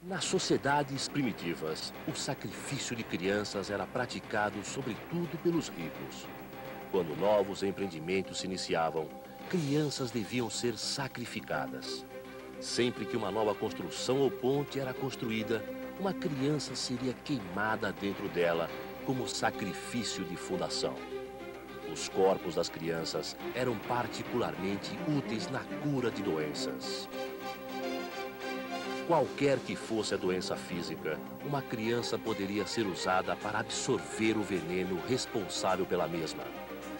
Nas sociedades primitivas, o sacrifício de crianças era praticado sobretudo pelos ricos. Quando novos empreendimentos se iniciavam, crianças deviam ser sacrificadas. Sempre que uma nova construção ou ponte era construída, uma criança seria queimada dentro dela como sacrifício de fundação. Os corpos das crianças eram particularmente úteis na cura de doenças. Qualquer que fosse a doença física, uma criança poderia ser usada para absorver o veneno responsável pela mesma.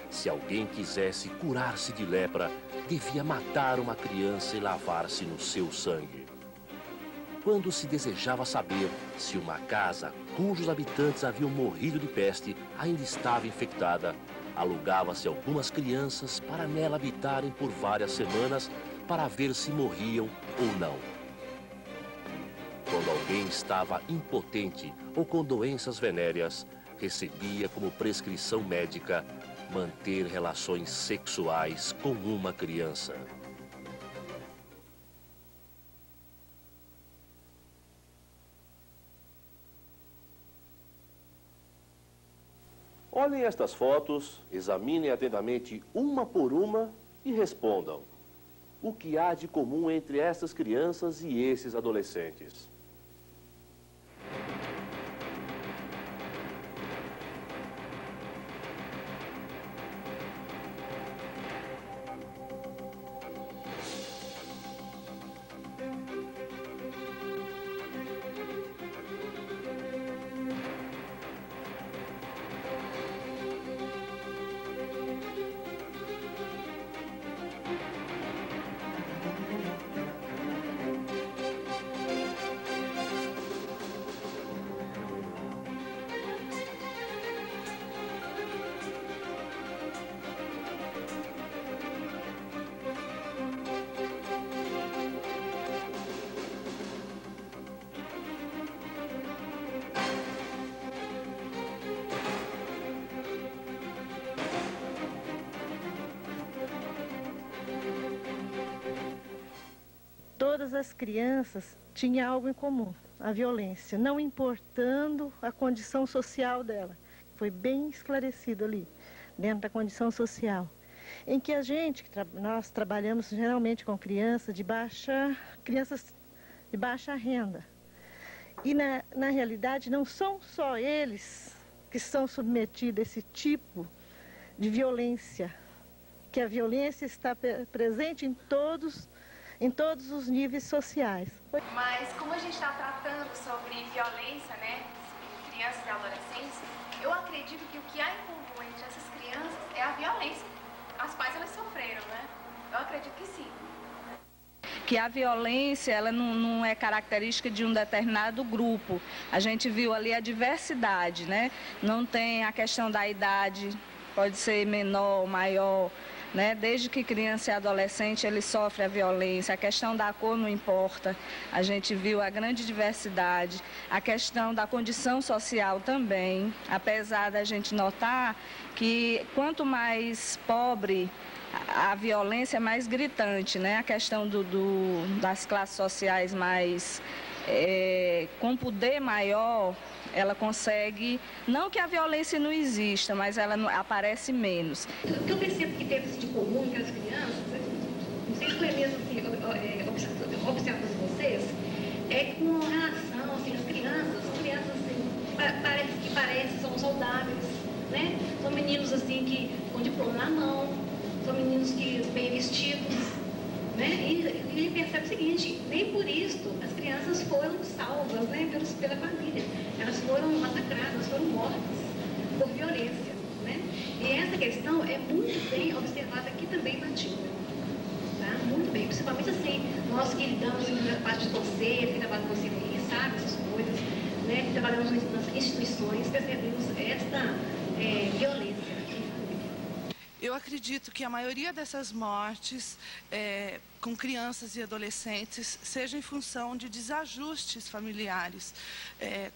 Se alguém quisesse curar-se de lepra, devia matar uma criança e lavar-se no seu sangue. Quando se desejava saber se uma casa cujos habitantes haviam morrido de peste ainda estava infectada, alugava-se algumas crianças para nela habitarem por várias semanas para ver se morriam ou não. Quando alguém estava impotente ou com doenças venéreas, recebia como prescrição médica manter relações sexuais com uma criança. Olhem estas fotos, examinem atentamente uma por uma e respondam. O que há de comum entre essas crianças e esses adolescentes? Todas as crianças tinham algo em comum, a violência, não importando a condição social dela. Foi bem esclarecido ali, dentro da condição social, em que nós trabalhamos geralmente com crianças de baixa renda. E na realidade não são só eles que são submetidos a esse tipo de violência, que a violência está presente em todos os níveis sociais. Mas como a gente está tratando sobre violência, né, crianças e adolescentes, eu acredito que o que há em comum entre essas crianças é a violência. As quais elas sofreram, né? Eu acredito que sim. Que a violência, ela não é característica de um determinado grupo. A gente viu ali a diversidade, né? Não tem a questão da idade, pode ser menor, maior, né? Desde que criança e adolescente ele sofre a violência, a questão da cor não importa, a gente viu a grande diversidade, a questão da condição social também, apesar da gente notar que quanto mais pobre a violência é mais gritante, né? A questão das classes sociais mais com poder maior, ela consegue, não que a violência não exista, mas ela aparece menos. O que eu percebo que teve de comum entre as crianças, não sei se foi mesmo assim, observando vocês, é com relação, assim, as crianças assim, parecem, são saudáveis, né? São meninos assim que com diploma na mão, são meninos que bem vestidos, né? E ele percebe o seguinte, nem por isso as crianças foram salvas, né, pela família. Elas foram massacradas, foram mortas por violência, né? E essa questão é muito bem observada aqui também na Matilda, tá? Muito bem, principalmente assim, nós que lidamos com a parte de conselho, que trabalhamos com você, sabe essas coisas, né? Que trabalhamos nas instituições, percebemos esta violência. Eu acredito que a maioria dessas mortes com crianças e adolescentes seja em função de desajustes familiares,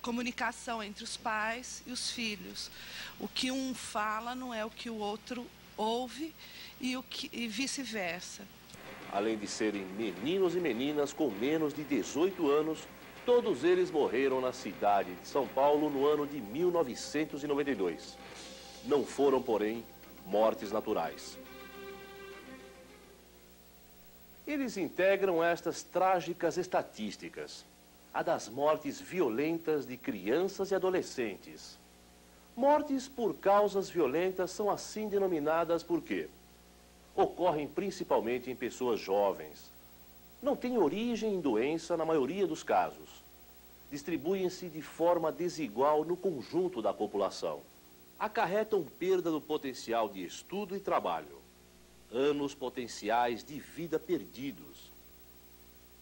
comunicação entre os pais e os filhos. O que um fala não é o que o outro ouve e vice-versa. Além de serem meninos e meninas com menos de 18 anos, Todos eles morreram na cidade de São Paulo no ano de 1992. Não foram, porém, mortes naturais. Eles integram estas trágicas estatísticas, a das mortes violentas de crianças e adolescentes. Mortes por causas violentas são assim denominadas porque ocorrem principalmente em pessoas jovens. Não têm origem em doença na maioria dos casos. Distribuem-se de forma desigual no conjunto da população. Acarretam perda do potencial de estudo e trabalho. Anos potenciais de vida perdidos.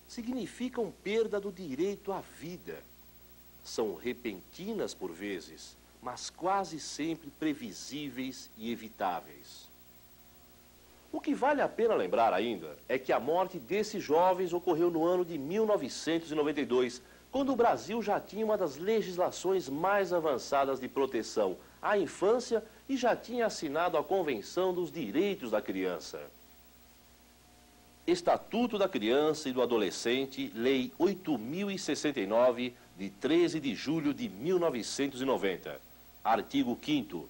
Significam perda do direito à vida. São repentinas por vezes, mas quase sempre previsíveis e evitáveis. O que vale a pena lembrar ainda é que a morte desses jovens ocorreu no ano de 1992, quando o Brasil já tinha uma das legislações mais avançadas de proteção à infância e já tinha assinado a Convenção dos Direitos da Criança. Estatuto da Criança e do Adolescente, Lei 8.069, de 13 de julho de 1990. Artigo 5º.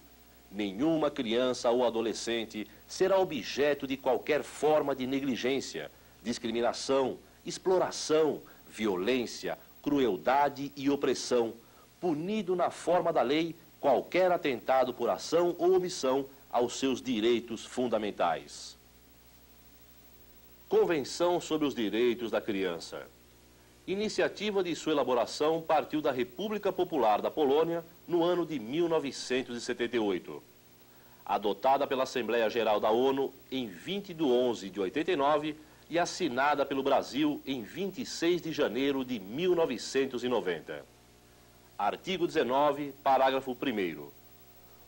Nenhuma criança ou adolescente será objeto de qualquer forma de negligência, discriminação, exploração, violência, crueldade e opressão, punido na forma da lei qualquer atentado por ação ou omissão aos seus direitos fundamentais. Convenção sobre os Direitos da Criança. Iniciativa de sua elaboração partiu da República Popular da Polônia no ano de 1978. Adotada pela Assembleia Geral da ONU em 20 de 11 de 89 e assinada pelo Brasil em 26 de janeiro de 1990. Artigo 19, parágrafo 1º.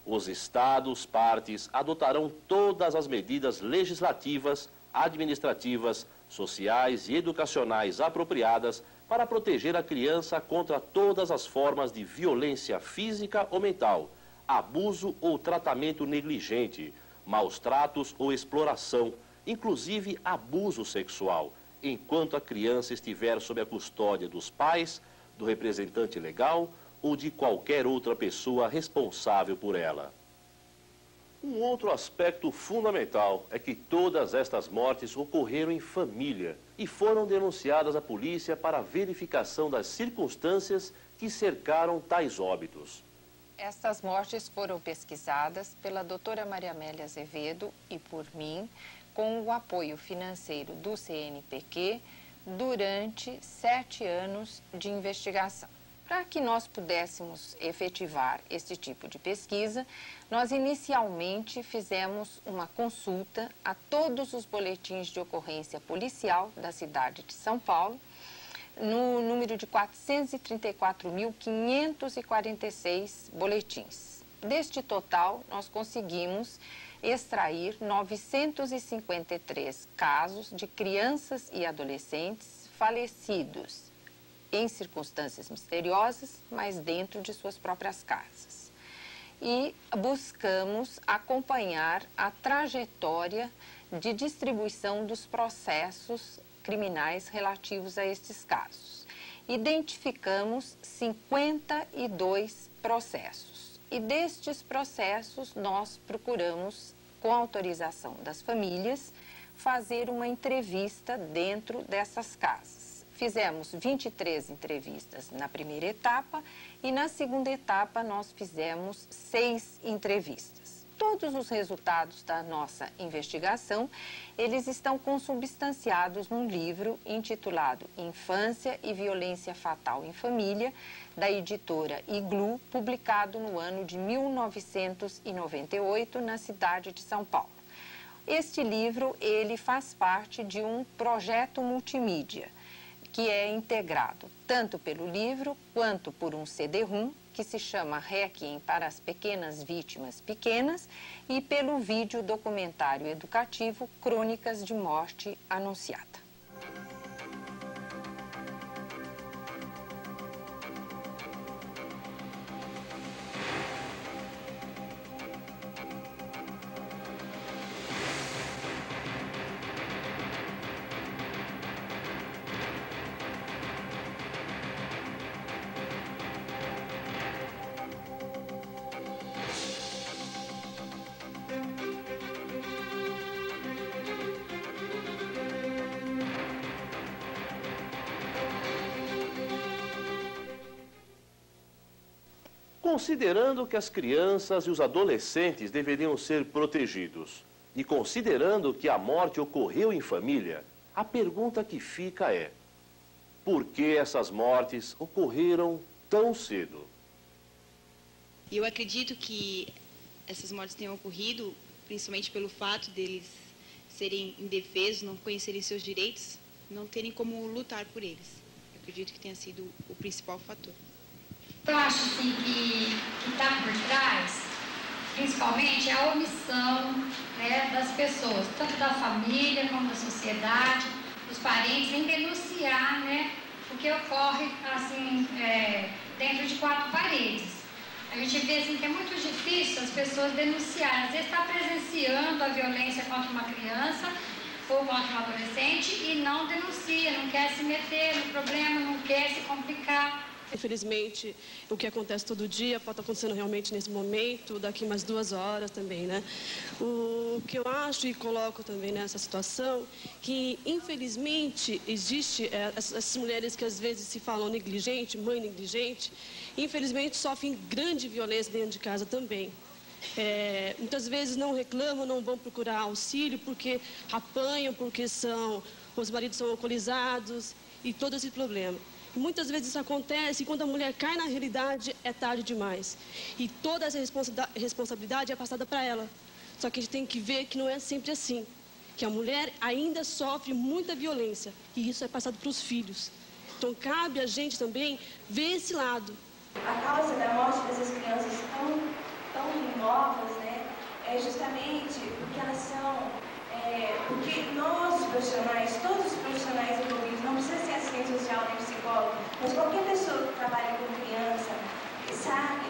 Os Estados partes adotarão todas as medidas legislativas, administrativas, sociais e educacionais apropriadas para proteger a criança contra todas as formas de violência física ou mental, abuso ou tratamento negligente, maus tratos ou exploração, inclusive abuso sexual, enquanto a criança estiver sob a custódia dos pais, do representante legal ou de qualquer outra pessoa responsável por ela. Um outro aspecto fundamental é que todas estas mortes ocorreram em família e foram denunciadas à polícia para verificação das circunstâncias que cercaram tais óbitos. Estas mortes foram pesquisadas pela doutora Maria Amélia Azevedo e por mim, com o apoio financeiro do CNPq, durante 7 anos de investigação. Para que nós pudéssemos efetivar esse tipo de pesquisa, nós inicialmente fizemos uma consulta a todos os boletins de ocorrência policial da cidade de São Paulo, no número de 434.546 boletins. Deste total, nós conseguimos extrair 953 casos de crianças e adolescentes falecidos em circunstâncias misteriosas, mas dentro de suas próprias casas. E buscamos acompanhar a trajetória de distribuição dos processos criminais relativos a estes casos. Identificamos 52 processos e destes processos nós procuramos, com autorização das famílias, fazer uma entrevista dentro dessas casas. Fizemos 23 entrevistas na primeira etapa e na segunda etapa nós fizemos 6 entrevistas. Todos os resultados da nossa investigação, eles estão consubstanciados num livro intitulado Infância e Violência Fatal em Família, da editora Iglu, publicado no ano de 1998 na cidade de São Paulo. Este livro, ele faz parte de um projeto multimídia, que é integrado tanto pelo livro quanto por um CD-ROM, que se chama Requiem para as Pequenas Vítimas Pequenas, e pelo vídeo documentário educativo Crônicas de Morte Anunciada. Considerando que as crianças e os adolescentes deveriam ser protegidos e considerando que a morte ocorreu em família, a pergunta que fica é: por que essas mortes ocorreram tão cedo? Eu acredito que essas mortes tenham ocorrido principalmente pelo fato deles serem indefesos, não conhecerem seus direitos, não terem como lutar por eles. Eu acredito que tenha sido o principal fator. Eu acho assim que está por trás, principalmente, a omissão, né, das pessoas, tanto da família como da sociedade, dos parentes, em denunciar, né, o que ocorre assim, dentro de quatro paredes. A gente vê assim, que é muito difícil as pessoas denunciarem. Às vezes está presenciando a violência contra uma criança ou contra um adolescente e não denuncia, não quer se meter no problema, não quer se complicar. Infelizmente, o que acontece todo dia pode estar acontecendo realmente nesse momento, daqui mais 2 horas também, né? O que eu acho e coloco também nessa situação, que infelizmente existe essas mulheres que às vezes se falam negligente, mãe negligente, infelizmente sofrem grande violência dentro de casa também. Muitas vezes não reclamam, não vão procurar auxílio porque apanham, porque os maridos são alcoolizados e todo esse problema. Muitas vezes isso acontece e quando a mulher cai na realidade é tarde demais. E toda essa responsabilidade é passada para ela. Só que a gente tem que ver que não é sempre assim. Que a mulher ainda sofre muita violência e isso é passado para os filhos. Então cabe a gente também ver esse lado. A causa da morte dessas crianças tão novas, né, é justamente porque elas são... porque nós profissionais, todos os profissionais envolvidos, não precisa ser assistente social nem psicólogo, mas qualquer pessoa que trabalha com criança sabe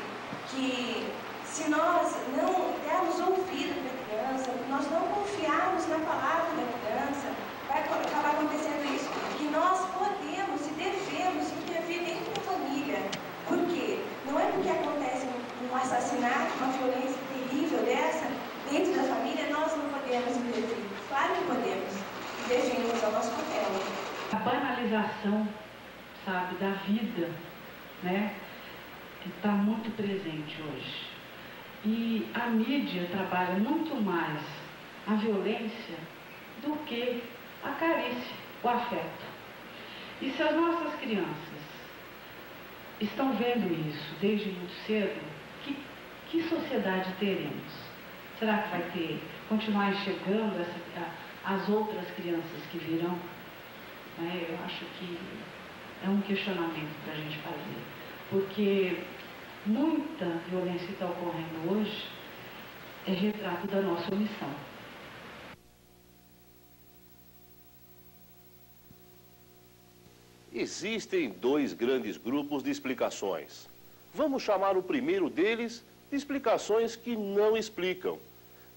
que se nós não dermos ouvido para a criança, nós não confiarmos na palavra da criança, vai acabar acontecendo isso, que nós podemos e devemos intervir dentro da família. Por quê? Não é porque acontece um assassinato, uma violência terrível dessa, dentro da família, nós não podemos intervir. Claro que podemos. E devemos ao nosso papel. A banalização, sabe, da vida, né, está muito presente hoje. E a mídia trabalha muito mais a violência do que a carícia, o afeto. E se as nossas crianças estão vendo isso desde muito cedo, que sociedade teremos? Será que vai continuar enxergando as outras crianças que virão? Eu acho que é um questionamento para a gente fazer, porque muita violência que está ocorrendo hoje é retrato da nossa omissão. Existem 2 grandes grupos de explicações. Vamos chamar o primeiro deles de explicações que não explicam.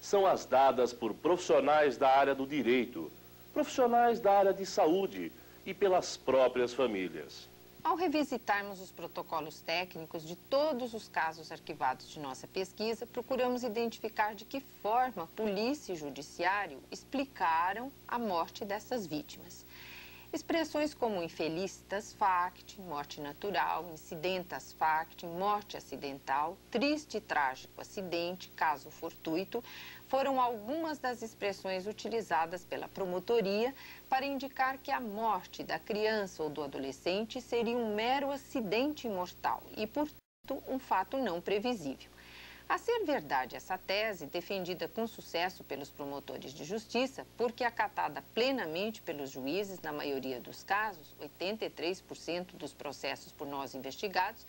São as dadas por profissionais da área do direito, profissionais da área de saúde e pelas próprias famílias. Ao revisitarmos os protocolos técnicos de todos os casos arquivados de nossa pesquisa, procuramos identificar de que forma polícia e judiciário explicaram a morte dessas vítimas. Expressões como infelicitas fact, morte natural, incidentas fact, morte acidental, triste e trágico acidente, caso fortuito, foram algumas das expressões utilizadas pela promotoria para indicar que a morte da criança ou do adolescente seria um mero acidente mortal e, portanto, um fato não previsível. A ser verdade essa tese, defendida com sucesso pelos promotores de justiça, porque acatada plenamente pelos juízes na maioria dos casos, 83% dos processos por nós investigados,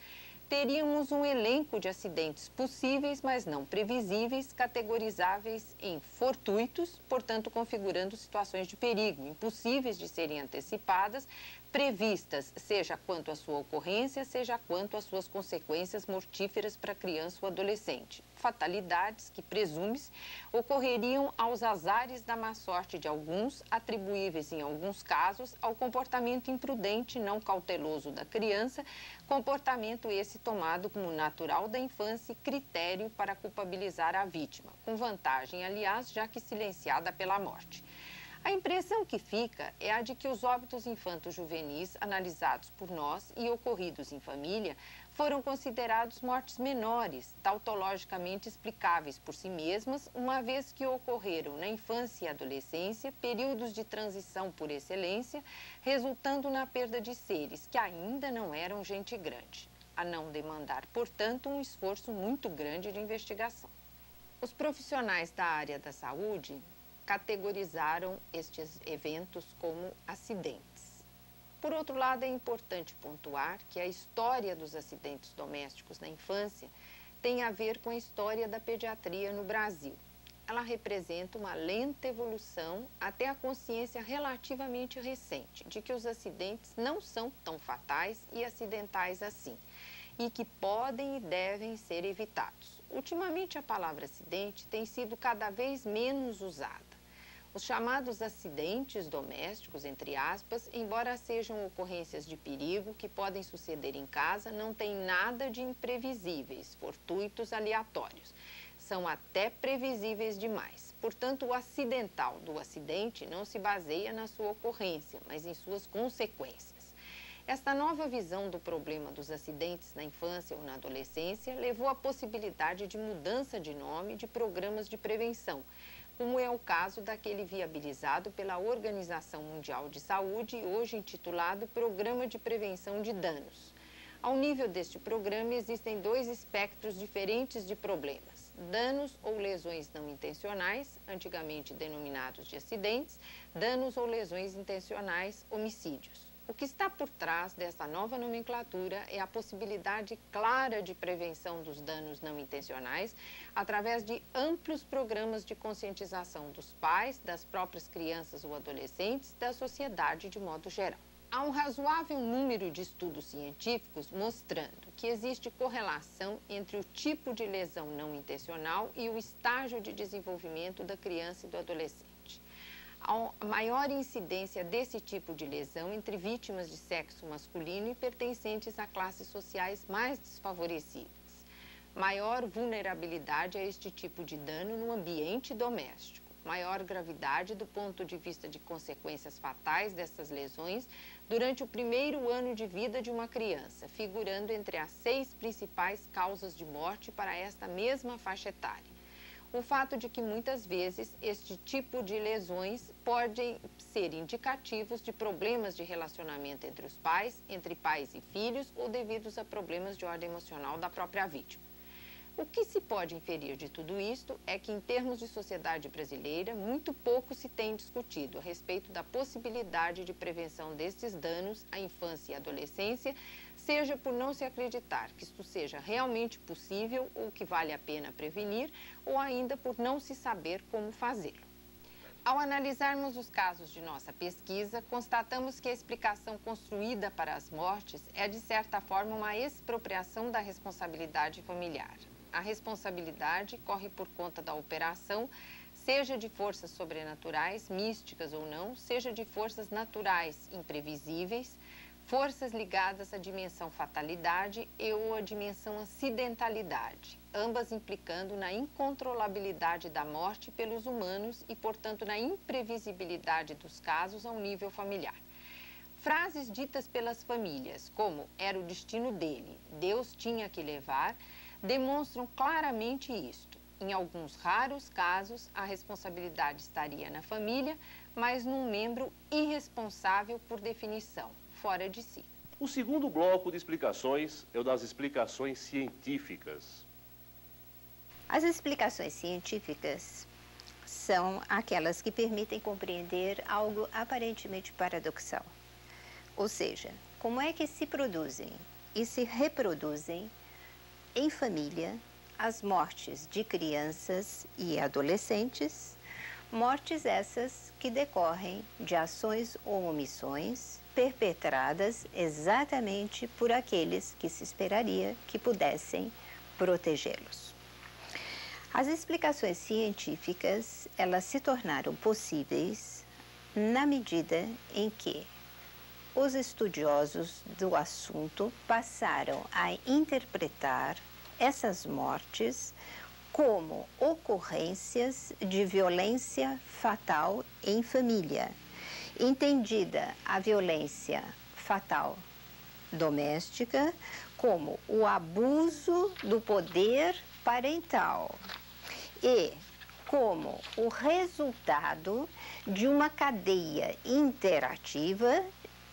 teríamos um elenco de acidentes possíveis, mas não previsíveis, categorizáveis em fortuitos, portanto configurando situações de perigo, impossíveis de serem antecipadas, previstas, seja quanto à sua ocorrência, seja quanto às suas consequências mortíferas para a criança ou adolescente. Fatalidades que, presume-se, ocorreriam aos azares da má sorte de alguns, atribuíveis, em alguns casos, ao comportamento imprudente, não cauteloso da criança, comportamento esse tomado como natural da infância e critério para culpabilizar a vítima, com vantagem, aliás, já que silenciada pela morte. A impressão que fica é a de que os óbitos infanto-juvenis analisados por nós e ocorridos em família foram considerados mortes menores, tautologicamente explicáveis por si mesmas, uma vez que ocorreram na infância e adolescência, períodos de transição por excelência, resultando na perda de seres que ainda não eram gente grande, a não demandar, portanto, um esforço muito grande de investigação. Os profissionais da área da saúde categorizaram estes eventos como acidentes. Por outro lado, é importante pontuar que a história dos acidentes domésticos na infância tem a ver com a história da pediatria no Brasil. Ela representa uma lenta evolução até a consciência relativamente recente de que os acidentes não são tão fatais e acidentais assim, e que podem e devem ser evitados. Ultimamente, a palavra acidente tem sido cada vez menos usada. Os chamados acidentes domésticos, entre aspas, embora sejam ocorrências de perigo que podem suceder em casa, não têm nada de imprevisíveis, fortuitos, aleatórios. São até previsíveis demais. Portanto, o acidental do acidente não se baseia na sua ocorrência, mas em suas consequências. Esta nova visão do problema dos acidentes na infância ou na adolescência levou à possibilidade de mudança de nome de programas de prevenção, como é o caso daquele viabilizado pela Organização Mundial de Saúde, hoje intitulado Programa de Prevenção de Danos. Ao nível deste programa, existem dois espectros diferentes de problemas: danos ou lesões não intencionais, antigamente denominados de acidentes, danos ou lesões intencionais, homicídios. O que está por trás dessa nova nomenclatura é a possibilidade clara de prevenção dos danos não intencionais através de amplos programas de conscientização dos pais, das próprias crianças ou adolescentes, da sociedade de modo geral. Há um razoável número de estudos científicos mostrando que existe correlação entre o tipo de lesão não intencional e o estágio de desenvolvimento da criança e do adolescente. Há maior incidência desse tipo de lesão entre vítimas de sexo masculino e pertencentes a classes sociais mais desfavorecidas. Maior vulnerabilidade a este tipo de dano no ambiente doméstico. Maior gravidade do ponto de vista de consequências fatais dessas lesões durante o primeiro ano de vida de uma criança, figurando entre as 6 principais causas de morte para esta mesma faixa etária. O fato de que muitas vezes este tipo de lesões podem ser indicativos de problemas de relacionamento entre os pais, entre pais e filhos ou devidos a problemas de ordem emocional da própria vítima. O que se pode inferir de tudo isto é que, em termos de sociedade brasileira, muito pouco se tem discutido a respeito da possibilidade de prevenção destes danos à infância e adolescência, seja por não se acreditar que isto seja realmente possível ou que vale a pena prevenir, ou ainda por não se saber como fazê-lo. Ao analisarmos os casos de nossa pesquisa, constatamos que a explicação construída para as mortes é, de certa forma, uma expropriação da responsabilidade familiar. A responsabilidade corre por conta da operação, seja de forças sobrenaturais, místicas ou não, seja de forças naturais, imprevisíveis, forças ligadas à dimensão fatalidade e ou à dimensão acidentalidade, ambas implicando na incontrolabilidade da morte pelos humanos e, portanto, na imprevisibilidade dos casos ao nível familiar. Frases ditas pelas famílias, como "era o destino dele, Deus tinha que levar", demonstram claramente isto. Em alguns raros casos, a responsabilidade estaria na família, mas num membro irresponsável por definição, fora de si. O segundo bloco de explicações é o das explicações científicas. As explicações científicas são aquelas que permitem compreender algo aparentemente paradoxal. Ou seja, como é que se produzem e se reproduzem em família as mortes de crianças e adolescentes, mortes essas que decorrem de ações ou omissões perpetradas exatamente por aqueles que se esperaria que pudessem protegê-los. As explicações científicas, elas se tornaram possíveis na medida em que os estudiosos do assunto passaram a interpretar essas mortes como ocorrências de violência fatal em família, entendida a violência fatal doméstica como o abuso do poder parental e como o resultado de uma cadeia interativa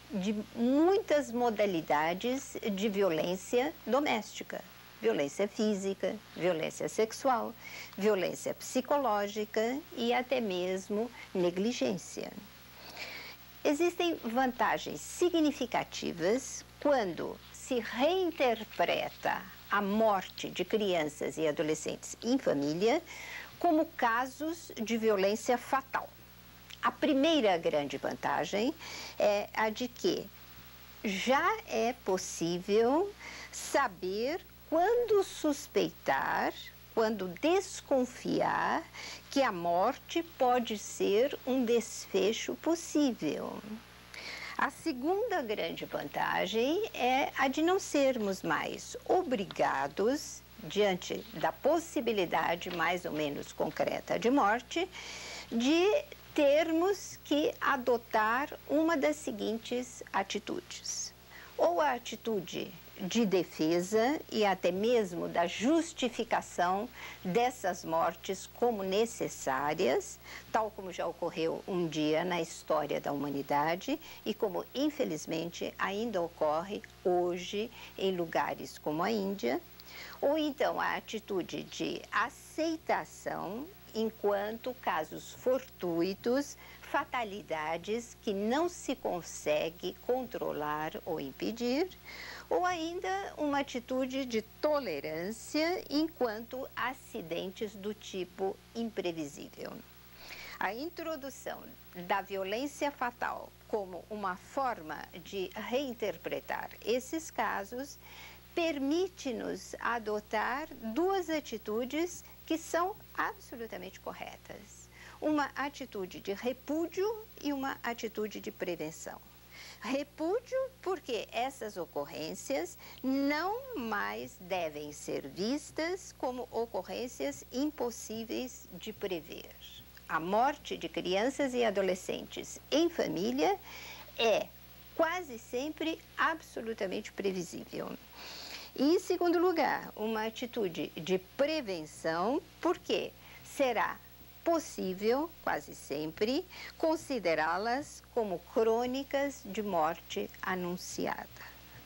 de muitas modalidades de violência doméstica. Violência física, violência sexual, violência psicológica e até mesmo negligência. Existem vantagens significativas quando se reinterpreta a morte de crianças e adolescentes em família como casos de violência fatal. A primeira grande vantagem é a de que já é possível saber quando suspeitar, quando desconfiar que a morte pode ser um desfecho possível. A segunda grande vantagem é a de não sermos mais obrigados, diante da possibilidade mais ou menos concreta de morte, de termos que adotar uma das seguintes atitudes. Ou a atitude de defesa e até mesmo da justificação dessas mortes como necessárias, tal como já ocorreu um dia na história da humanidade e como, infelizmente, ainda ocorre hoje em lugares como a Índia, ou então a atitude de aceitação enquanto casos fortuitos, fatalidades que não se consegue controlar ou impedir, ou ainda uma atitude de tolerância enquanto acidentes do tipo imprevisível. A introdução da violência fatal como uma forma de reinterpretar esses casos permite-nos adotar duas atitudes que são absolutamente corretas. Uma atitude de repúdio e uma atitude de prevenção. Repúdio porque essas ocorrências não mais devem ser vistas como ocorrências impossíveis de prever. A morte de crianças e adolescentes em família é quase sempre absolutamente previsível. E, em segundo lugar, uma atitude de prevenção, porque será possível, quase sempre, considerá-las como crônicas de morte anunciada.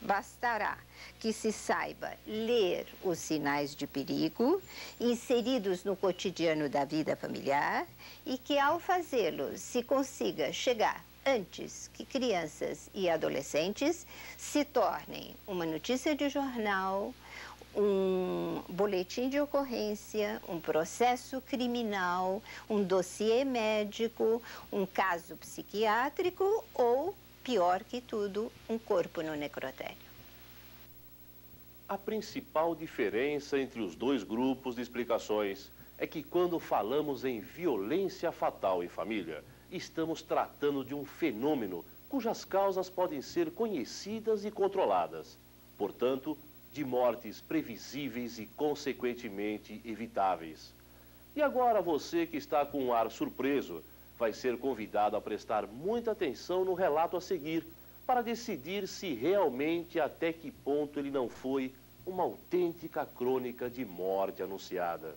Bastará que se saiba ler os sinais de perigo inseridos no cotidiano da vida familiar e que, ao fazê-lo, se consiga chegar antes que crianças e adolescentes se tornem uma notícia de jornal, um boletim de ocorrência, um processo criminal, um dossiê médico, um caso psiquiátrico ou, pior que tudo, um corpo no necrotério. A principal diferença entre os dois grupos de explicações é que quando falamos em violência fatal em família, estamos tratando de um fenômeno cujas causas podem ser conhecidas e controladas. Portanto, de mortes previsíveis e, consequentemente, evitáveis. E agora você que está com um ar surpreso vai ser convidado a prestar muita atenção no relato a seguir para decidir se realmente até que ponto ele não foi uma autêntica crônica de morte anunciada.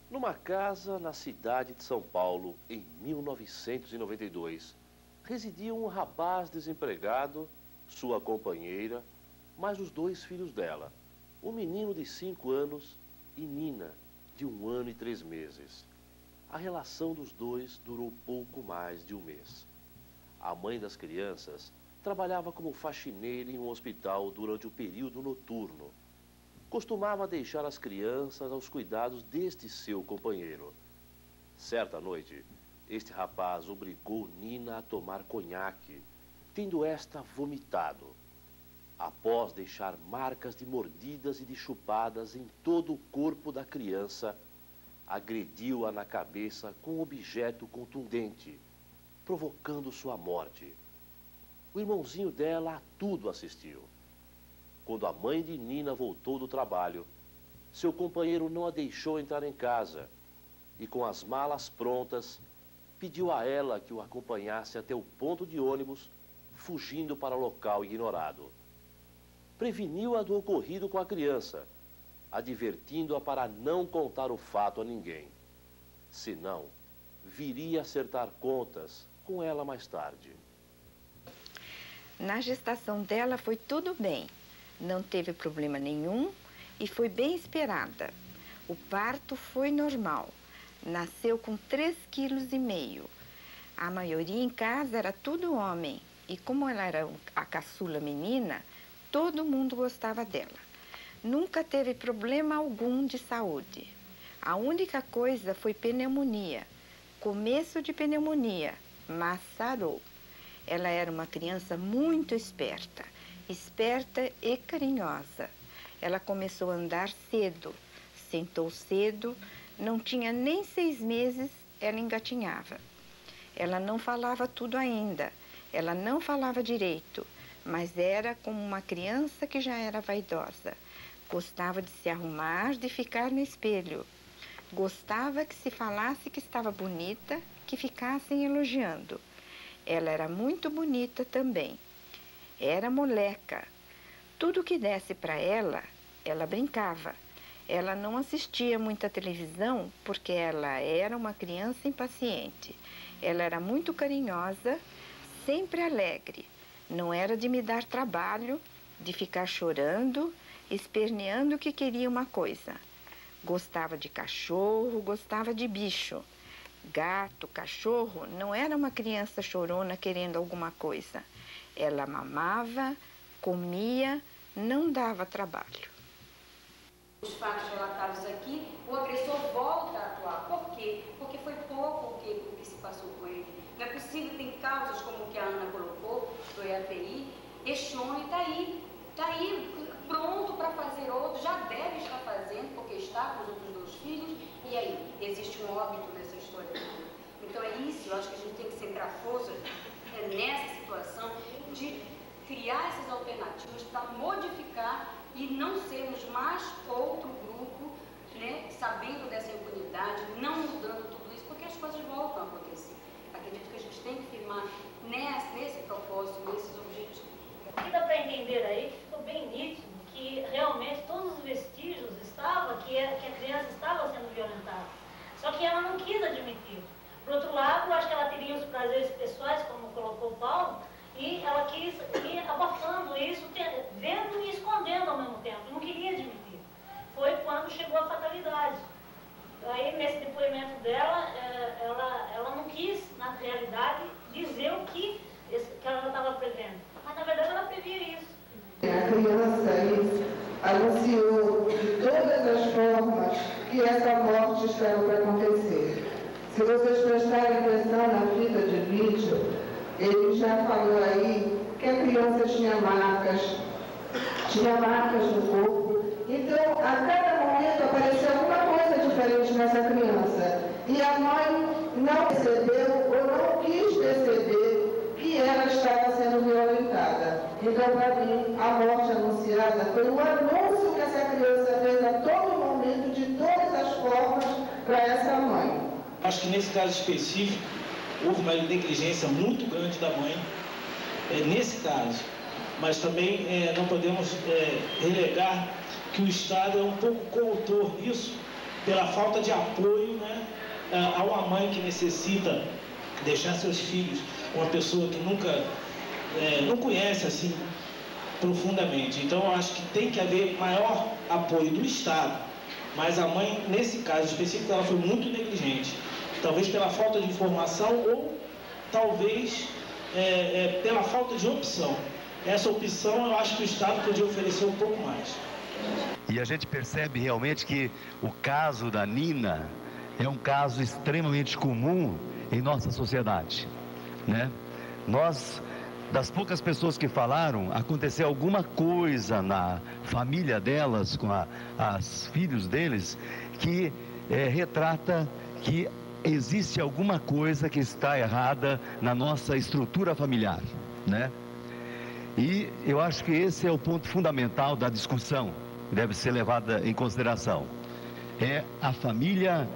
Numa casa na cidade de São Paulo, em 1992, residia um rapaz desempregado, sua companheira, mais os dois filhos dela, um menino de 5 anos e Nina, de 1 ano e 3 meses. A relação dos dois durou pouco mais de um mês. A mãe das crianças trabalhava como faxineira em um hospital durante o período noturno. Costumava deixar as crianças aos cuidados deste seu companheiro. Certa noite, este rapaz obrigou Nina a tomar conhaque, tendo esta vomitado. Após deixar marcas de mordidas e de chupadas em todo o corpo da criança, agrediu-a na cabeça com um objeto contundente, provocando sua morte. O irmãozinho dela a tudo assistiu. Quando a mãe de Nina voltou do trabalho, seu companheiro não a deixou entrar em casa e, com as malas prontas, pediu a ela que o acompanhasse até o ponto de ônibus, fugindo para local ignorado. Preveniu-a do ocorrido com a criança, advertindo-a para não contar o fato a ninguém. Senão, viria a acertar contas com ela mais tarde. Na gestação dela foi tudo bem, não teve problema nenhum e foi bem esperada. O parto foi normal, nasceu com 3,5 kg. A maioria em casa era tudo homem e como ela era a caçula menina, todo mundo gostava dela. Nunca teve problema algum de saúde. A única coisa foi pneumonia, começo de pneumonia, mas sarou. Ela era uma criança muito esperta e carinhosa. Ela começou a andar cedo, sentou cedo, não tinha nem 6 meses, ela engatinhava. Ela não falava tudo ainda, ela não falava direito, mas era como uma criança que já era vaidosa. Gostava de se arrumar, de ficar no espelho. Gostava que se falasse que estava bonita, que ficassem elogiando. Ela era muito bonita também. Era moleca. Tudo que desse para ela, ela brincava. Ela não assistia muita televisão porque ela era uma criança impaciente. Ela era muito carinhosa, sempre alegre. Não era de me dar trabalho, de ficar chorando, esperneando que queria uma coisa. Gostava de cachorro, gostava de bicho. Gato, cachorro, não era uma criança chorona querendo alguma coisa. Ela mamava, comia, não dava trabalho. Os fatos relatados aqui, o agressor volta a atuar. Por quê? Porque foi pouco o que se passou com ele. Não é possível, tem causas como o que a Ana colocou, do EAPI, Exone está aí pronto para fazer outro, já deve estar fazendo, porque está com os outros 2 filhos, e aí, existe um óbito nessa história toda. Então é isso, eu acho que a gente tem que centrar força nessa situação de criar essas alternativas para modificar e não sermos mais outro grupo, né, sabendo dessa impunidade, não mudando tudo isso, porque as coisas voltam a acontecer. Acredito que a gente tem que firmar nesse propósito, nesses objetivos. O que dá para entender aí, que ficou bem nítido, que realmente todos os vestígios estavam, que a criança estava sendo violentada. Só que ela não quis admitir. Por outro lado, eu acho que ela teria os prazeres pessoais, como colocou o Paulo, e ela quis ir abafando isso, vendo e escondendo ao mesmo tempo. Não queria admitir. Foi quando chegou a fatalidade. Aí, nesse depoimento dela, ela não quis, na realidade, dizer o que ela estava prevendo. Mas, na verdade, ela previa isso. A criança anunciou de todas as formas que essa morte estava para acontecer. Se vocês prestarem atenção na fita de vídeo, ele já falou aí que a criança tinha marcas no corpo. Então, a cada momento apareceu alguma coisa diferente nessa criança. E a mãe não percebeu ou não quis perceber que ela estava sendo violentada. Então, para mim, a morte anunciada foi um anúncio que essa criança fez a todo momento, de todas as formas, para essa mãe. Acho que nesse caso específico, houve uma negligência muito grande da mãe, nesse caso. Mas também não podemos relegar que o Estado é um pouco coautor disso, pela falta de apoio, né, a uma mãe que necessita deixar seus filhos, uma pessoa que nunca não conhece assim profundamente. Então, eu acho que tem que haver maior apoio do Estado, mas a mãe, nesse caso específico, ela foi muito negligente. Talvez pela falta de informação ou talvez pela falta de opção. Essa opção eu acho que o Estado podia oferecer um pouco mais. E a gente percebe realmente que o caso da Nina é um caso extremamente comum em nossa sociedade, né? Nós, das poucas pessoas que falaram, aconteceu alguma coisa na família delas, com as filhos deles, que retrata que existe alguma coisa que está errada na nossa estrutura familiar, né? E eu acho que esse é o ponto fundamental da discussão, deve ser levada em consideração. É a família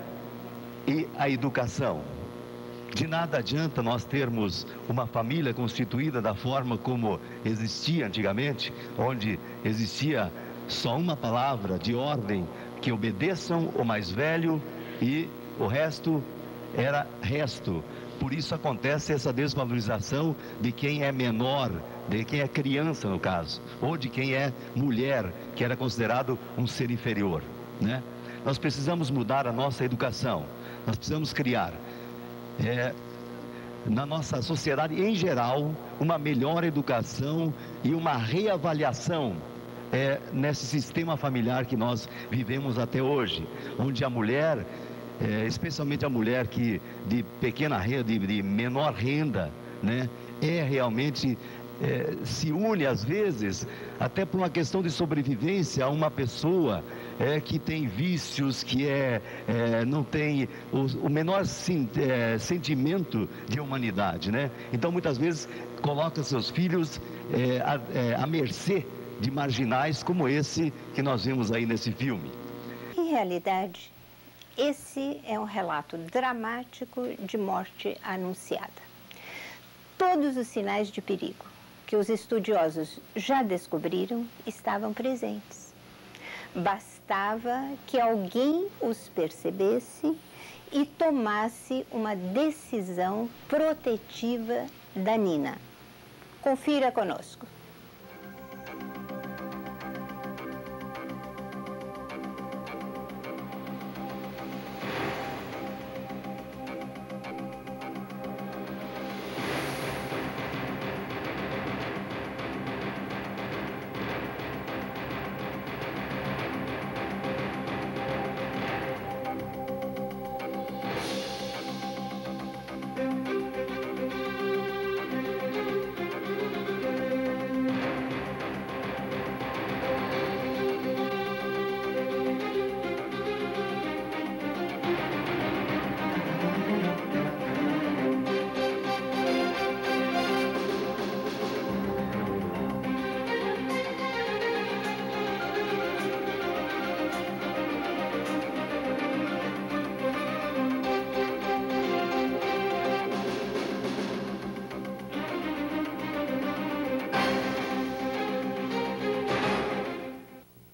e a educação. De nada adianta nós termos uma família constituída da forma como existia antigamente, onde existia só uma palavra de ordem, que obedeçam o mais velho e o resto era resto. Por isso acontece essa desvalorização de quem é menor, de quem é criança no caso, ou de quem é mulher, que era considerado um ser inferior, né? Nós precisamos mudar a nossa educação, nós precisamos criar na nossa sociedade em geral uma melhor educação e uma reavaliação nesse sistema familiar que nós vivemos até hoje, onde a mulher, especialmente a mulher que de pequena renda, de menor renda, né, realmente se une às vezes até por uma questão de sobrevivência a uma pessoa que tem vícios, que não tem o menor sentimento de humanidade, né? Então muitas vezes coloca seus filhos à mercê de marginais como esse que nós vimos aí nesse filme. Em realidade, esse é um relato dramático de morte anunciada. Todos os sinais de perigo que os estudiosos já descobriram estavam presentes. Bastava que alguém os percebesse e tomasse uma decisão protetiva da Nina. Confira conosco.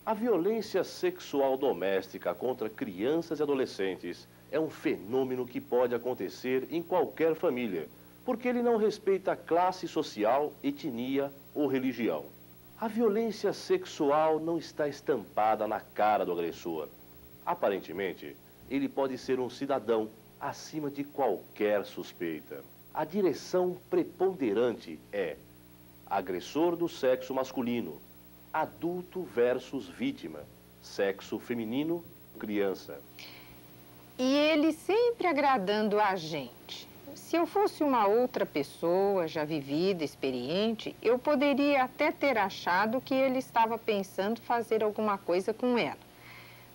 A violência sexual doméstica contra crianças e adolescentes é um fenômeno que pode acontecer em qualquer família, porque ele não respeita classe social, etnia ou religião. A violência sexual não está estampada na cara do agressor. Aparentemente, ele pode ser um cidadão acima de qualquer suspeita. A direção preponderante é agressor do sexo masculino, adulto versus vítima, sexo feminino, criança. E ele sempre agradando a gente. Se eu fosse uma outra pessoa, já vivida, experiente, eu poderia até ter achado que ele estava pensando fazer alguma coisa com ela.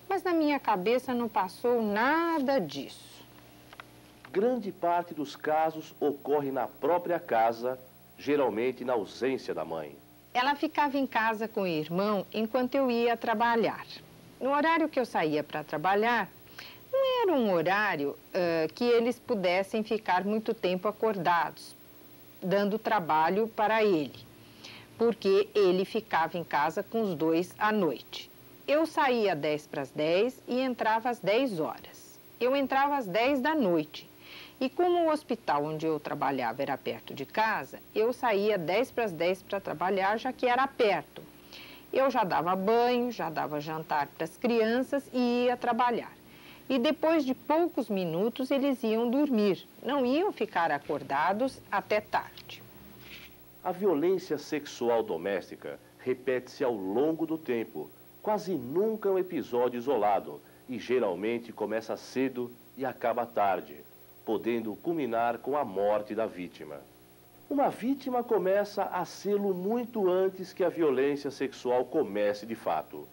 Mas na minha cabeça não passou nada disso. Grande parte dos casos ocorre na própria casa, geralmente na ausência da mãe. Ela ficava em casa com o irmão enquanto eu ia trabalhar. No horário que eu saía para trabalhar, não era um horário que eles pudessem ficar muito tempo acordados, dando trabalho para ele, porque ele ficava em casa com os dois à noite. Eu saía 10 para as 10 e entrava às 10 horas. Eu entrava às 10 da noite. E como o hospital onde eu trabalhava era perto de casa, eu saía 10 para as 10 para trabalhar, já que era perto. Eu já dava banho, já dava jantar para as crianças e ia trabalhar. E depois de poucos minutos eles iam dormir, não iam ficar acordados até tarde. A violência sexual doméstica repete-se ao longo do tempo, quase nunca um episódio isolado e geralmente começa cedo e acaba tarde, podendo culminar com a morte da vítima. Uma vítima começa a sê-lo muito antes que a violência sexual comece de fato.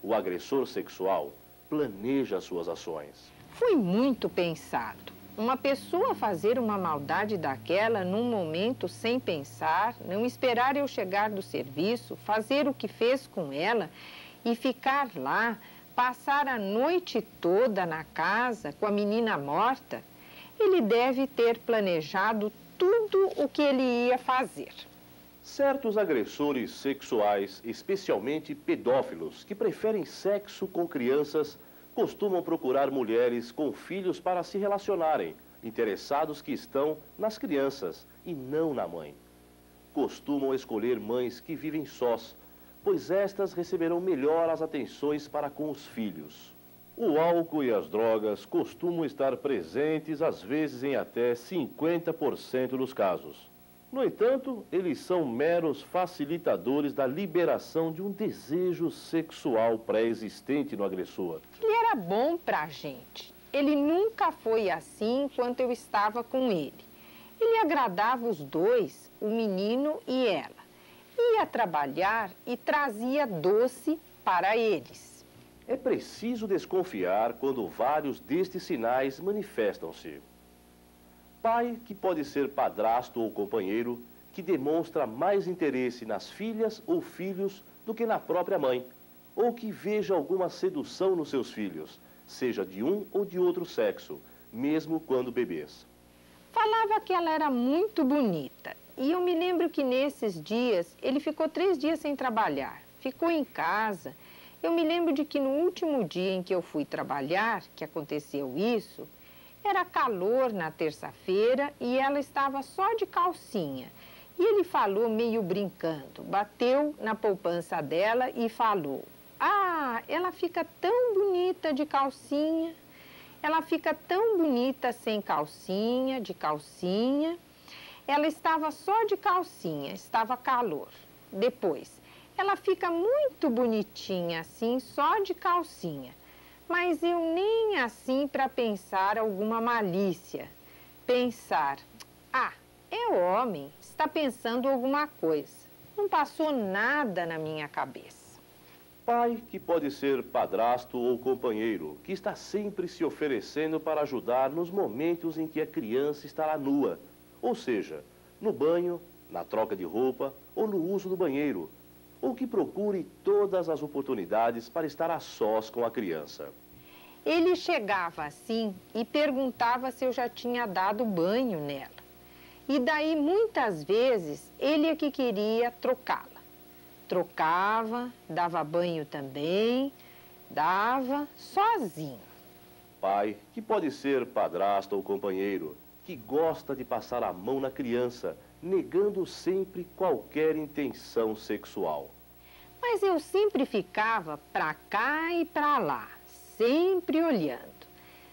O agressor sexual planeja suas ações. Foi muito pensado. Uma pessoa fazer uma maldade daquela num momento sem pensar, não esperar eu chegar do serviço, fazer o que fez com ela e ficar lá, passar a noite toda na casa com a menina morta, ele deve ter planejado tudo o que ele ia fazer. Certos agressores sexuais, especialmente pedófilos, que preferem sexo com crianças, costumam procurar mulheres com filhos para se relacionarem, interessados que estão nas crianças e não na mãe. Costumam escolher mães que vivem sós, pois estas receberão melhor as atenções para com os filhos. O álcool e as drogas costumam estar presentes, às vezes em até 50% dos casos. No entanto, eles são meros facilitadores da liberação de um desejo sexual pré-existente no agressor. Ele era bom pra gente. Ele nunca foi assim enquanto eu estava com ele. Ele agradava os dois, o menino e ela. Ia trabalhar e trazia doce para eles. É preciso desconfiar quando vários destes sinais manifestam-se. Pai que pode ser padrasto ou companheiro, que demonstra mais interesse nas filhas ou filhos do que na própria mãe, ou que veja alguma sedução nos seus filhos, seja de um ou de outro sexo, mesmo quando bebês. Falava que ela era muito bonita. E eu me lembro que nesses dias, ele ficou 3 dias sem trabalhar. Ficou em casa. Eu me lembro de que no último dia em que eu fui trabalhar, que aconteceu isso, era calor na terça-feira e ela estava só de calcinha. E ele falou meio brincando, bateu na poupança dela e falou: "Ah, ela fica tão bonita de calcinha, ela fica tão bonita sem calcinha, de calcinha." Ela estava só de calcinha, estava calor. Depois, ela fica muito bonitinha assim, só de calcinha. Mas eu nem assim para pensar alguma malícia. Pensar, ah, é homem, está pensando alguma coisa. Não passou nada na minha cabeça. Pai que pode ser padrasto ou companheiro, que está sempre se oferecendo para ajudar nos momentos em que a criança estará nua. Ou seja, no banho, na troca de roupa ou no uso do banheiro, ou que procure todas as oportunidades para estar a sós com a criança. Ele chegava assim e perguntava se eu já tinha dado banho nela. E daí, muitas vezes, ele é que queria trocá-la. Trocava, dava banho também, dava sozinho. Pai que pode ser padrasto ou companheiro, que gosta de passar a mão na criança, negando sempre qualquer intenção sexual. Mas eu sempre ficava pra cá e pra lá, sempre olhando.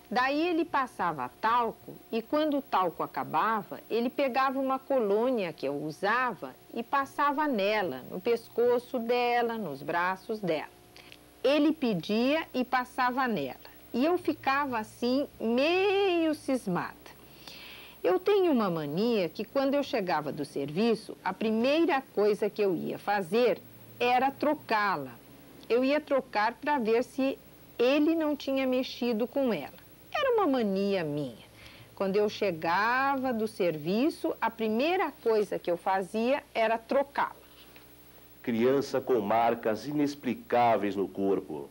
Daí ele passava talco e quando o talco acabava, ele pegava uma colônia que eu usava e passava nela, no pescoço dela, nos braços dela. Ele pedia e passava nela. E eu ficava assim, meio cismada. Eu tenho uma mania que quando eu chegava do serviço, a primeira coisa que eu ia fazer era trocá-la. Eu ia trocar para ver se ele não tinha mexido com ela. Era uma mania minha. Quando eu chegava do serviço, a primeira coisa que eu fazia era trocá-la. Criança com marcas inexplicáveis no corpo.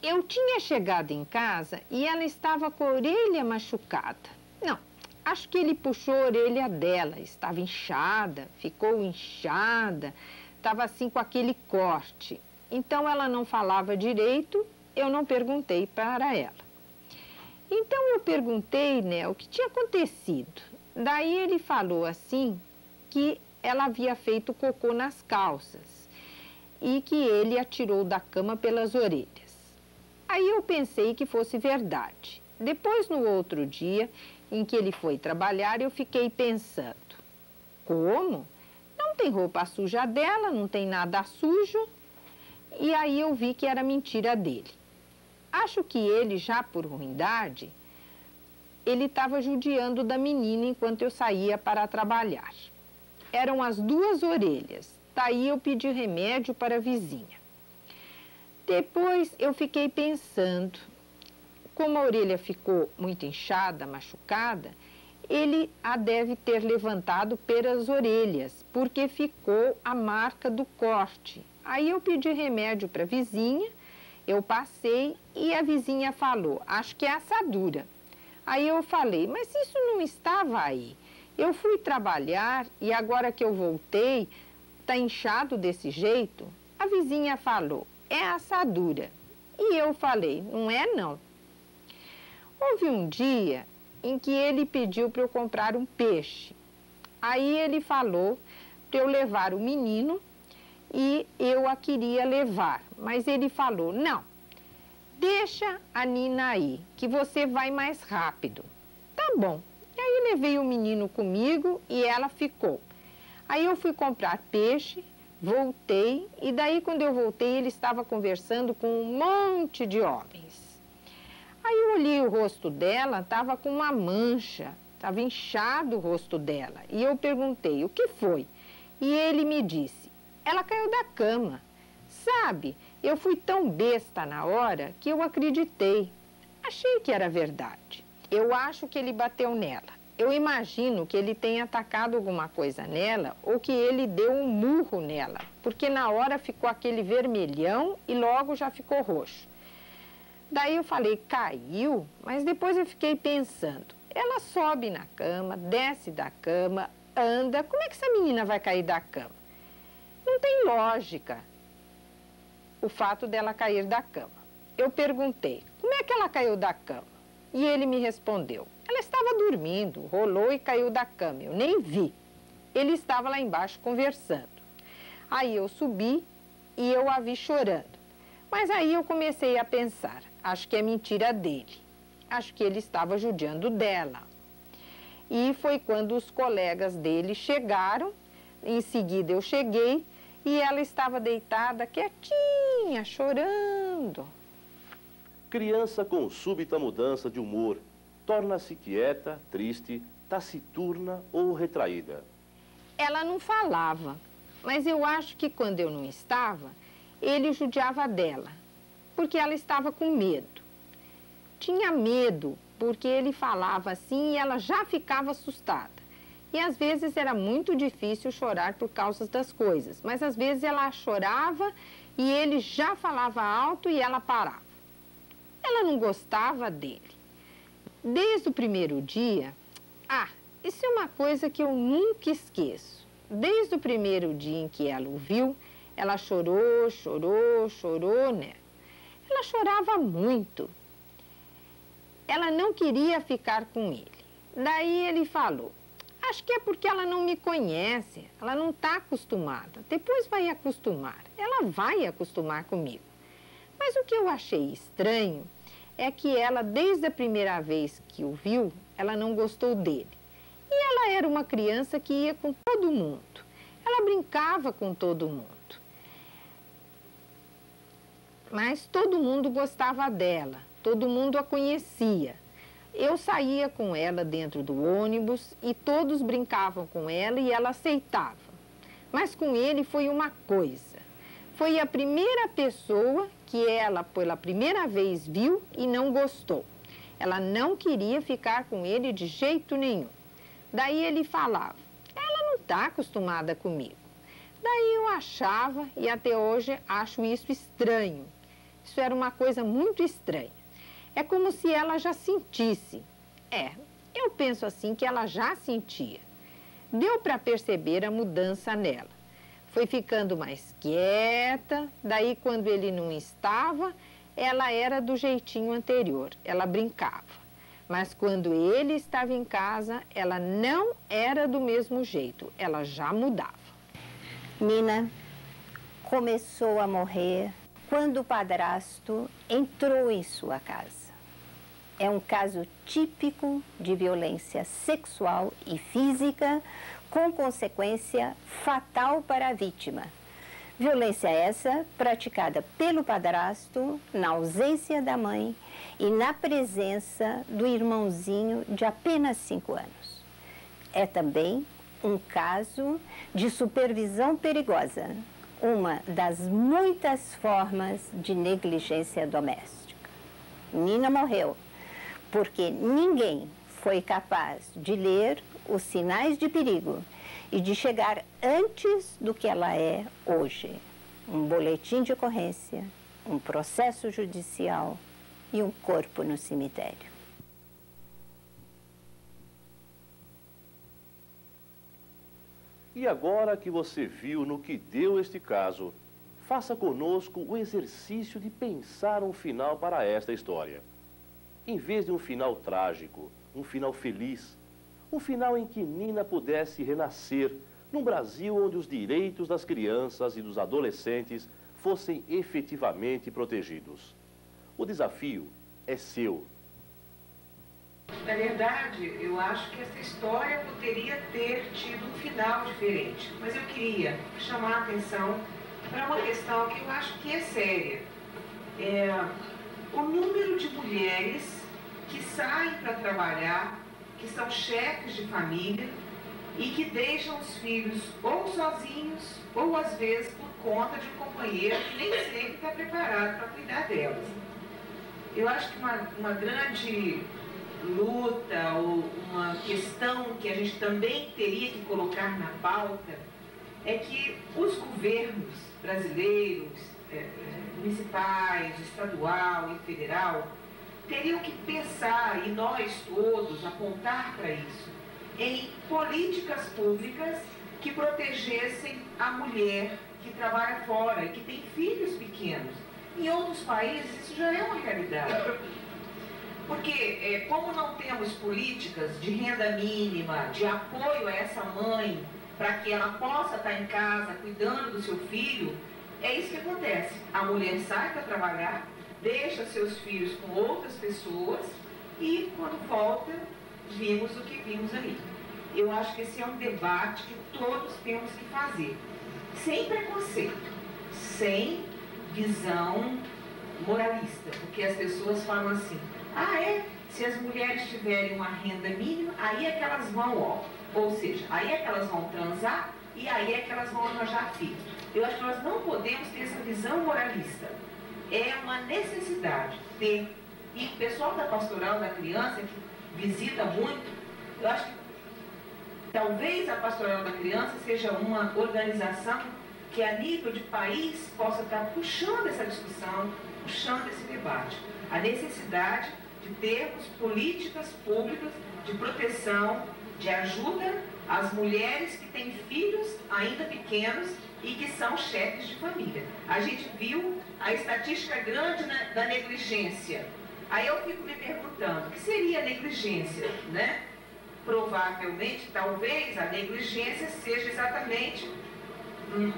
Eu tinha chegado em casa e ela estava com a orelha machucada. Não. Acho que ele puxou a orelha dela, estava inchada, ficou inchada, estava assim com aquele corte. Então ela não falava direito, eu não perguntei para ela. Então eu perguntei, né, o que tinha acontecido. Daí ele falou assim que ela havia feito cocô nas calças e que ele a tirou da cama pelas orelhas. Aí eu pensei que fosse verdade. Depois, no outro dia em que ele foi trabalhar, eu fiquei pensando, como? Não tem roupa suja dela, não tem nada sujo. E aí eu vi que era mentira dele. Acho que ele, já por ruindade, ele estava judiando da menina enquanto eu saía para trabalhar. Eram as 2 orelhas, daí eu pedi remédio para a vizinha. Depois eu fiquei pensando, como a orelha ficou muito inchada, machucada, ele a deve ter levantado pelas orelhas, porque ficou a marca do corte, Aí eu pedi remédio para a vizinha, eu passei e a vizinha falou, acho que é assadura. Aí eu falei, mas isso não estava aí. Eu fui trabalhar e agora que eu voltei, está inchado desse jeito? A vizinha falou, é assadura. E eu falei, não é não. Houve um dia em que ele pediu para eu comprar um peixe. Aí ele falou para eu levar o menino e eu a queria levar. Mas ele falou, não, deixa a Nina aí, que você vai mais rápido. Tá bom. E aí levei o menino comigo e ela ficou. Aí eu fui comprar peixe, voltei e daí quando eu voltei ele estava conversando com um monte de homens. Aí eu olhei o rosto dela, estava com uma mancha, estava inchado o rosto dela. E eu perguntei, o que foi? E ele me disse, ela caiu da cama. Sabe, eu fui tão besta na hora que eu acreditei. Achei que era verdade. Eu acho que ele bateu nela. Eu imagino que ele tenha atacado alguma coisa nela ou que ele deu um murro nela, porque na hora ficou aquele vermelhão e logo já ficou roxo. Daí eu falei, caiu? Mas depois eu fiquei pensando, ela sobe na cama, desce da cama, anda, como é que essa menina vai cair da cama? Não tem lógica o fato dela cair da cama. Eu perguntei, como é que ela caiu da cama? E ele me respondeu, ela estava dormindo, rolou e caiu da cama, eu nem vi. Ele estava lá embaixo conversando. Aí eu subi e eu a vi chorando. Mas aí eu comecei a pensar, acho que é mentira dele. Acho que ele estava judiando dela. E foi quando os colegas dele chegaram, em seguida eu cheguei, e ela estava deitada, quietinha, chorando. Criança com súbita mudança de humor torna-se quieta, triste, taciturna ou retraída. Ela não falava, mas eu acho que quando eu não estava, ele judiava dela, porque ela estava com medo. Tinha medo, porque ele falava assim e ela já ficava assustada. E às vezes era muito difícil chorar por causa das coisas, mas às vezes ela chorava e ele já falava alto e ela parava. Ela não gostava dele. Desde o primeiro dia, isso é uma coisa que eu nunca esqueço. Desde o primeiro dia em que ela o viu, ela chorou, chorou, chorou, né? Ela chorava muito. Ela não queria ficar com ele. Daí ele falou, acho que é porque ela não me conhece, ela não está acostumada. Depois vai acostumar, ela vai acostumar comigo. Mas o que eu achei estranho é que ela, desde a primeira vez que o viu, ela não gostou dele. E ela era uma criança que ia com todo mundo. Ela brincava com todo mundo. Mas todo mundo gostava dela, todo mundo a conhecia. Eu saía com ela dentro do ônibus e todos brincavam com ela e ela aceitava. Mas com ele foi uma coisa. Foi a primeira pessoa que ela, pela primeira vez, viu e não gostou. Ela não queria ficar com ele de jeito nenhum. Daí ele falava, ela não está acostumada comigo. Daí eu achava, e até hoje acho isso estranho. Isso era uma coisa muito estranha. É como se ela já sentisse. Eu penso assim que ela já sentia. Deu para perceber a mudança nela. Foi ficando mais quieta, daí quando ele não estava, ela era do jeitinho anterior, ela brincava. Mas quando ele estava em casa, ela não era do mesmo jeito, ela já mudava. Nina começou a morrer quando o padrasto entrou em sua casa. É um caso típico de violência sexual e física, com consequência fatal para a vítima. Violência essa praticada pelo padrasto na ausência da mãe e na presença do irmãozinho de apenas 5 anos. É também um caso de supervisão perigosa, uma das muitas formas de negligência doméstica. Nina morreu porque ninguém foi capaz de ler os sinais de perigo e de chegar antes do que ela é hoje. um boletim de ocorrência, um processo judicial e um corpo no cemitério. E agora que você viu no que deu este caso, faça conosco o exercício de pensar um final para esta história. Em vez de um final trágico, um final feliz, um final em que Nina pudesse renascer num Brasil onde os direitos das crianças e dos adolescentes fossem efetivamente protegidos. O desafio é seu. Na verdade, eu acho que essa história poderia ter tido um final diferente, mas eu queria chamar a atenção para uma questão que eu acho que é séria. O número de mulheres que saem para trabalhar, que são chefes de família e que deixam os filhos ou sozinhos ou às vezes por conta de um companheiro que nem sempre está preparado para cuidar delas. Eu acho que uma grande luta ou uma questão que a gente também teria que colocar na pauta é que os governos brasileiros, municipais, estadual e federal, teriam que pensar, e nós todos apontar para isso, em políticas públicas que protegessem a mulher que trabalha fora e que tem filhos pequenos. Em outros países isso já é uma realidade. Porque como não temos políticas de renda mínima, de apoio a essa mãe, para que ela possa estar em casa cuidando do seu filho, é isso que acontece. A mulher sai para trabalhar, deixa seus filhos com outras pessoas e quando volta, vimos o que vimos aí. Eu acho que esse é um debate que todos temos que fazer, sem preconceito, sem visão moralista, porque as pessoas falam assim, se as mulheres tiverem uma renda mínima, aí é que elas vão, ou seja, aí é que elas vão transar e aí é que elas vão arranjar filho. Eu acho que nós não podemos ter essa visão moralista. É uma necessidade ter. E o pessoal da Pastoral da Criança, que visita muito, eu acho que talvez a Pastoral da Criança seja uma organização que a nível de país possa estar puxando essa discussão, puxando esse debate. A necessidade de termos políticas públicas de proteção, de ajuda às mulheres que têm filhos ainda pequenos e que são chefes de família. A gente viu a estatística grande da negligência. Aí eu fico me perguntando, o que seria a negligência, né? Provavelmente, talvez, a negligência seja exatamente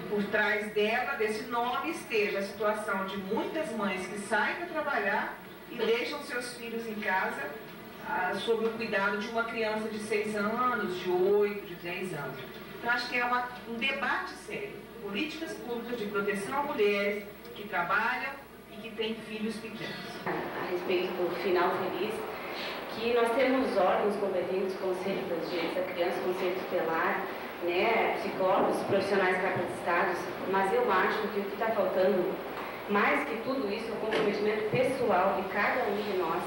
por trás dela, desse nome, esteja a situação de muitas mães que saem para trabalhar e deixam seus filhos em casa sob o cuidado de uma criança de 6 anos, de 8, de 10 anos. Então, acho que é um debate sério. Políticas públicas de proteção a mulheres que trabalham e que têm filhos pequenos. A respeito do final feliz, que nós temos órgãos competentes, Conselho dos Direitos da Criança, Conselho Tutelar, né, psicólogos, profissionais capacitados, mas eu acho que o que está faltando, mais que tudo isso, é o comprometimento pessoal de cada um de nós,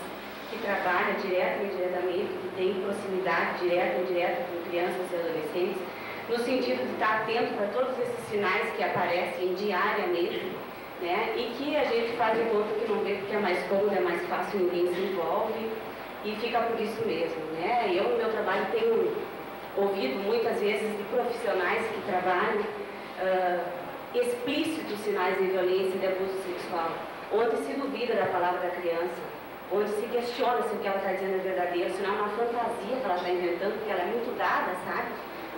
que trabalha direto e indiretamente, que tem proximidade direta e indireta com crianças e adolescentes, no sentido de estar atento para todos esses sinais que aparecem diariamente, né, e que a gente faz de conta que não vê porque é mais cômodo, é mais fácil, ninguém se envolve, e fica por isso mesmo, né. Eu, no meu trabalho, tenho ouvido muitas vezes de profissionais que trabalham explícitos sinais de violência e de abuso sexual, onde se duvida da palavra da criança, onde se questiona se o que ela está dizendo é verdadeiro, se não é uma fantasia que ela está inventando, porque ela é muito dada, sabe?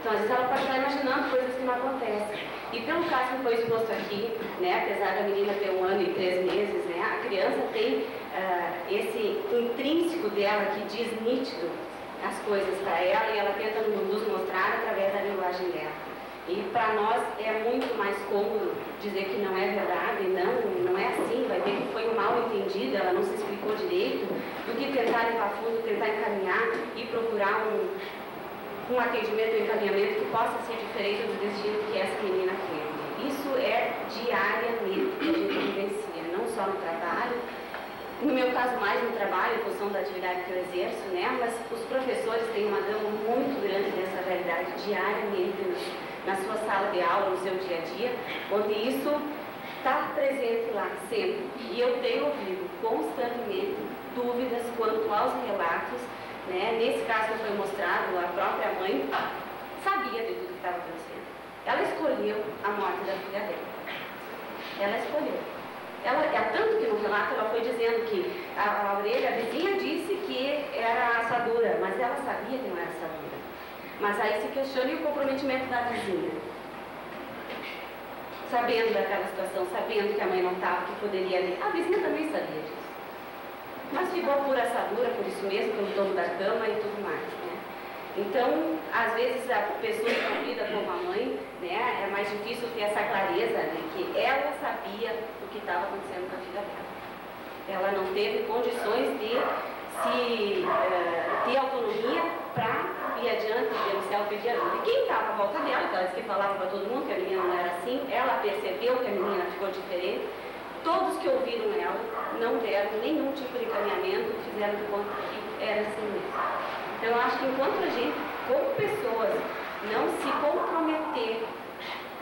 Então, às vezes ela pode estar imaginando coisas que não acontecem. E pelo caso que foi exposto aqui, né, apesar da menina ter 1 ano e 3 meses, né, a criança tem esse intrínseco dela que diz nítido as coisas para ela e ela tenta nos mostrar através da linguagem dela. E para nós é muito mais cômodo dizer que não é verdade, não é assim, vai ver que foi um mal entendido, ela não se explicou direito, do que tentar ir para fundo, tentar encaminhar e procurar um atendimento, um encaminhamento que possa ser diferente do destino que essa menina teve. Isso é diariamente que a gente vivencia, não só no trabalho, no meu caso mais no trabalho, em função da atividade que eu exerço, né? Mas os professores têm uma gama muito grande dessa realidade diariamente na sua sala de aula, no seu dia a dia, onde isso estar presente lá sempre. E eu tenho ouvido constantemente dúvidas quanto aos relatos, né? Nesse caso que foi mostrado, a própria mãe sabia de tudo que estava acontecendo. Ela escolheu a morte da filha dela. Ela escolheu. Tanto que no relato ela foi dizendo que a Aurélia, a vizinha, disse que era assadura, mas ela sabia que não era assadura. Mas aí se questiona o comprometimento da vizinha. Sabendo daquela situação, sabendo que a mãe não estava, que poderia ler. A vizinha também sabia disso. Mas ficou por assadura, por isso mesmo, pelo dono da cama e tudo mais, né? Então, às vezes, a pessoa envolvida como a mãe, né, é mais difícil ter essa clareza de que ela sabia o que estava acontecendo com a filha dela. Ela não teve condições de ter autonomia para ir adiante e denunciar o pedir ajuda. E quem estava à volta dela, que ela disse que falava para todo mundo que a menina não era assim, ela percebeu que a menina ficou diferente. Todos que ouviram ela não deram nenhum tipo de encaminhamento, fizeram de conta que era assim mesmo. Então, eu acho que enquanto a gente, como pessoas, não se comprometer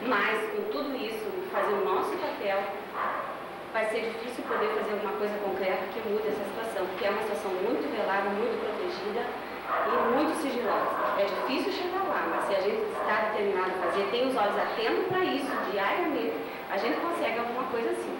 mais com tudo isso, fazer o nosso papel, vai ser difícil poder fazer alguma coisa concreta que mude essa situação, porque é uma situação muito velada, muito protegida e muito sigilosa. É difícil chegar lá, mas se a gente está determinado a fazer, tem os olhos atentos para isso diariamente, a gente consegue alguma coisa assim.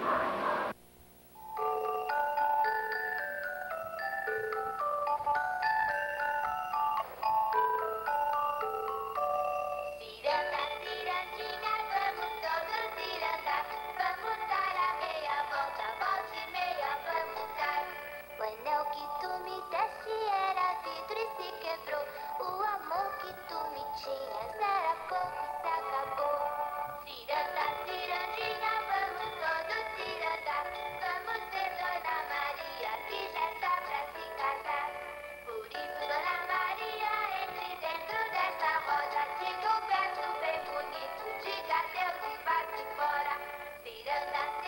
Diga Deus e vai-se embora, ciranda.